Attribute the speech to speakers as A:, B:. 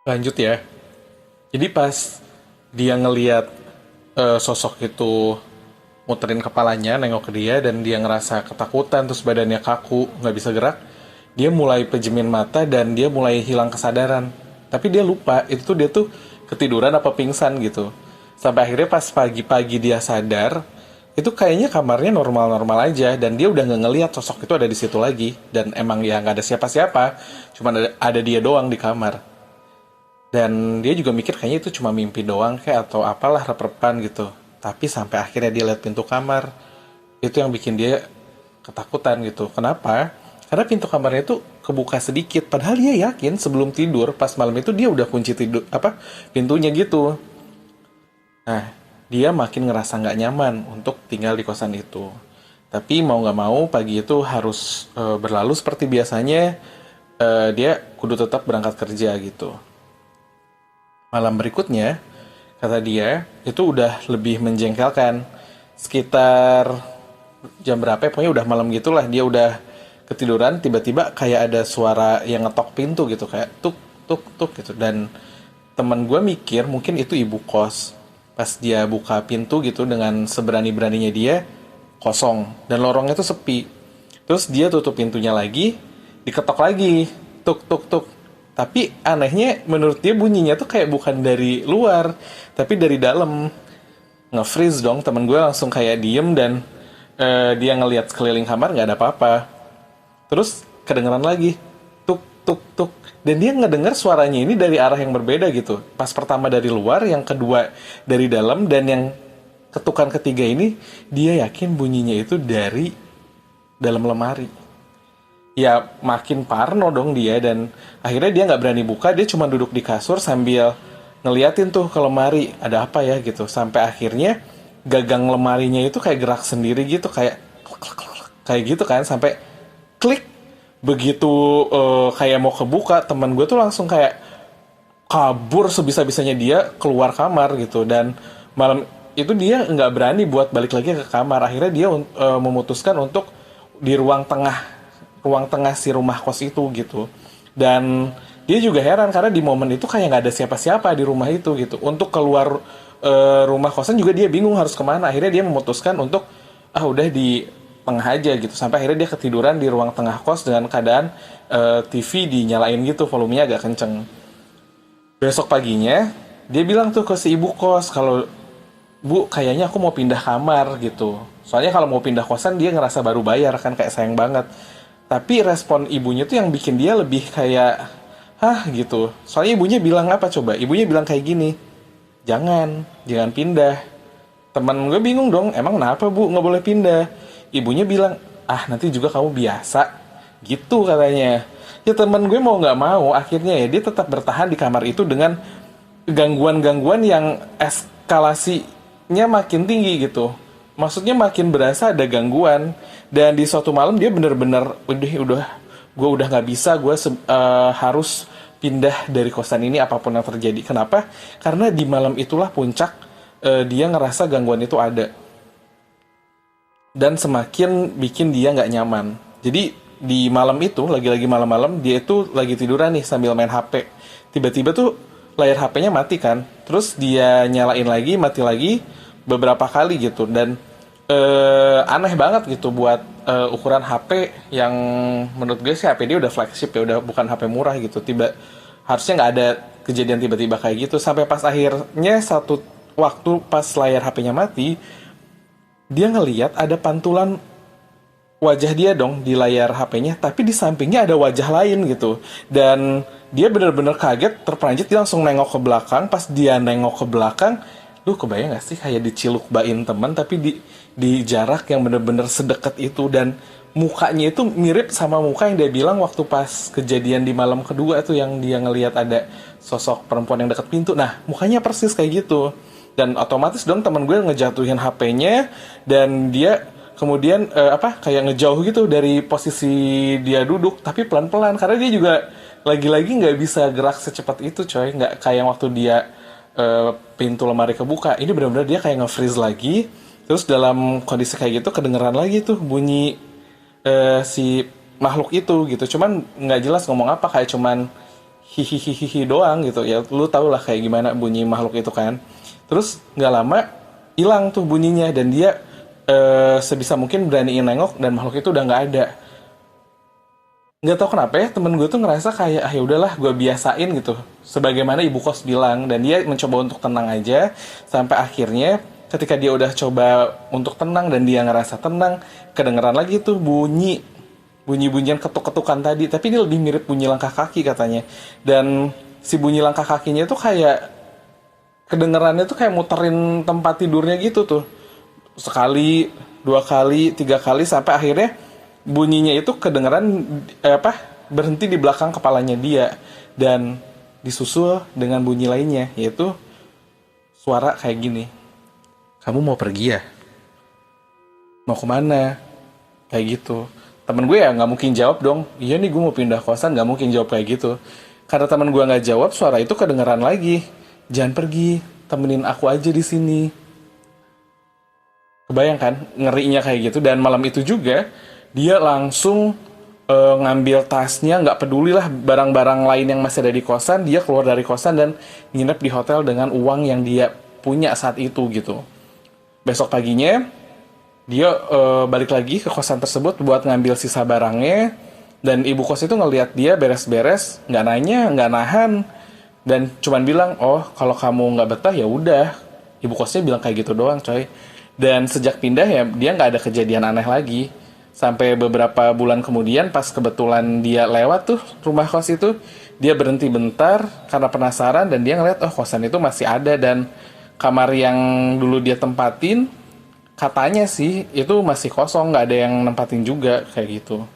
A: Lanjut ya. Jadi pas dia ngeliat sosok itu muterin kepalanya, nengok ke dia, dan dia ngerasa ketakutan, terus badannya kaku, nggak bisa gerak, dia mulai pejemin mata dan dia mulai hilang kesadaran. Tapi dia lupa, itu tuh dia tuh ketiduran apa pingsan gitu. Sampai akhirnya pas pagi-pagi dia sadar, itu kayaknya kamarnya normal-normal aja, dan dia udah nggak ngeliat sosok itu ada di situ lagi. Dan emang ya nggak ada siapa-siapa, cuma ada dia doang di kamar. Dan dia juga mikir kayaknya itu cuma mimpi doang kayak atau apalah rep-repan gitu. Tapi sampai akhirnya dia lihat pintu kamar, itu yang bikin dia ketakutan gitu. Kenapa? Karena pintu kamarnya itu kebuka sedikit. Padahal dia yakin sebelum tidur pas malam itu dia udah kunci tidur apa pintunya gitu. Nah, dia makin ngerasa nggak nyaman untuk tinggal di kosan itu. Tapi mau nggak mau pagi itu harus berlalu seperti biasanya. Dia kudu tetap berangkat kerja gitu. Malam berikutnya, kata dia, itu udah lebih menjengkelkan. Sekitar jam berapa ya, pokoknya udah malam gitulah. Dia udah ketiduran, tiba-tiba kayak ada suara yang ngetok pintu gitu. Kayak tuk, tuk, tuk gitu. Dan teman gue mikir mungkin itu ibu kos. Pas dia buka pintu gitu dengan seberani-beraninya dia, kosong. Dan lorongnya tuh sepi. Terus dia tutup pintunya lagi, diketok lagi. Tuk, tuk, tuk. Tapi anehnya menurut dia bunyinya tuh kayak bukan dari luar, tapi dari dalam. Nge-freeze dong, temen gue langsung kayak diem dan dia ngelihat sekeliling kamar nggak ada apa-apa. Terus kedengeran lagi, tuk tuk tuk. Dan dia ngedenger suaranya ini dari arah yang berbeda gitu. Pas pertama dari luar, yang kedua dari dalam, dan yang ketukan ketiga ini dia yakin bunyinya itu dari dalam lemari. Ya makin parno dong dia, dan akhirnya dia nggak berani buka. Dia cuma duduk di kasur sambil ngeliatin tuh ke lemari ada apa ya gitu. Sampai akhirnya gagang lemarinya itu kayak gerak sendiri gitu, kayak kayak gitu kan, sampai klik. Begitu kayak mau kebuka, teman gue tuh langsung kayak kabur sebisa-bisanya dia keluar kamar gitu. Dan malam itu dia nggak berani buat balik lagi ke kamar. Akhirnya dia memutuskan untuk di ruang tengah si rumah kos itu gitu. Dan dia juga heran karena di momen itu kayak nggak ada siapa-siapa di rumah itu gitu. Untuk keluar rumah kosan juga dia bingung harus kemana. Akhirnya dia memutuskan untuk udah di tengah aja gitu. Sampai akhirnya dia ketiduran di ruang tengah kos dengan keadaan TV dinyalain gitu, volumenya agak kenceng. Besok paginya dia bilang tuh ke si ibu kos kalau, "Bu, kayaknya aku mau pindah kamar gitu." Soalnya kalau mau pindah kosan dia ngerasa baru bayar kan, kayak sayang banget. Tapi respon ibunya tuh yang bikin dia lebih kayak, hah gitu. Soalnya ibunya bilang apa coba? Ibunya bilang kayak gini, jangan pindah. Temen gue bingung dong, emang kenapa bu nggak boleh pindah? Ibunya bilang, nanti juga kamu biasa. Gitu katanya. Ya temen gue mau nggak mau, akhirnya ya dia tetap bertahan di kamar itu dengan gangguan-gangguan yang eskalasinya makin tinggi gitu. Maksudnya makin berasa ada gangguan. Dan di suatu malam dia bener-bener gue udah nggak bisa, gue harus pindah dari kosan ini apapun yang terjadi. Kenapa? Karena di malam itulah puncak dia ngerasa gangguan itu ada, dan semakin bikin dia nggak nyaman. Jadi di malam itu, lagi-lagi malam-malam, dia itu lagi tiduran nih sambil main HP. Tiba-tiba tuh layar HP-nya mati kan. Terus dia nyalain lagi, mati lagi beberapa kali gitu. Dan aneh banget gitu buat ukuran HP yang menurut gue sih HP dia udah flagship ya, udah bukan HP murah gitu. Harusnya nggak ada kejadian tiba-tiba kayak gitu. Sampai pas akhirnya satu waktu pas layar HP-nya mati, dia ngeliat ada pantulan wajah dia dong di layar HP-nya, tapi di sampingnya ada wajah lain gitu. Dan dia bener-bener kaget, terperanjat, dia langsung nengok ke belakang. Pas dia nengok ke belakang, lu kebayang gak sih kayak diciluk-bain teman, tapi di jarak yang bener-bener sedekat itu. Dan mukanya itu mirip sama muka yang dia bilang waktu pas kejadian di malam kedua tuh, yang dia ngelihat ada sosok perempuan yang dekat pintu. Nah, mukanya persis kayak gitu. Dan otomatis dong teman gue ngejatuhin HP-nya, dan dia kemudian kayak ngejauh gitu dari posisi dia duduk, tapi pelan-pelan karena dia juga lagi-lagi nggak bisa gerak secepat itu coy, nggak kayak waktu dia pintu lemari kebuka. Ini benar-benar dia kayak nge-freeze lagi. Terus dalam kondisi kayak gitu kedengeran lagi tuh bunyi si makhluk itu gitu. Cuman nggak jelas ngomong apa, kayak cuman hihihihi doang gitu ya, lu tau lah kayak gimana bunyi makhluk itu kan. Terus nggak lama hilang tuh bunyinya, dan dia sebisa mungkin beraniin nengok dan makhluk itu udah nggak ada. Nggak tahu kenapa ya, temen gue tuh ngerasa kayak ah ya udahlah gue biasain gitu sebagaimana ibu kos bilang, dan dia mencoba untuk tenang aja sampai akhirnya ketika dia udah coba untuk tenang dan dia ngerasa tenang, kedengeran lagi tuh bunyi-bunyian ketuk-ketukan tadi, tapi ini lebih mirip bunyi langkah kaki katanya. Dan si bunyi langkah kakinya tuh kayak kedengerannya tuh kayak muterin tempat tidurnya gitu tuh, sekali, dua kali, tiga kali, sampai akhirnya bunyinya itu kedengeran berhenti di belakang kepalanya dia, dan disusul dengan bunyi lainnya, yaitu suara kayak gini, kamu mau pergi ya, mau kemana, kayak gitu. Temen gue ya nggak mungkin jawab dong, iya nih gue mau pindah kosan, nggak mungkin jawab kayak gitu. Karena temen gue nggak jawab, suara itu kedengeran lagi, jangan pergi, temenin aku aja di sini. Kebayang kan ngerinya kayak gitu. Dan malam itu juga dia langsung ngambil tasnya, nggak peduli lah barang-barang lain yang masih ada di kosan, dia keluar dari kosan dan nginep di hotel dengan uang yang dia punya saat itu gitu. Besok paginya dia balik lagi ke kosan tersebut buat ngambil sisa barangnya, dan ibu kos itu ngelihat dia beres-beres, nggak nanya, nggak nahan, dan cuman bilang, oh kalau kamu nggak betah ya udah. Ibu kosnya bilang kayak gitu doang coy. Dan sejak pindah ya dia nggak ada kejadian aneh lagi. Sampai beberapa bulan kemudian pas kebetulan dia lewat tuh rumah kos itu, dia berhenti bentar karena penasaran, dan dia ngeliat oh kosan itu masih ada, dan kamar yang dulu dia tempatin katanya sih itu masih kosong, nggak ada yang nempatin juga kayak gitu.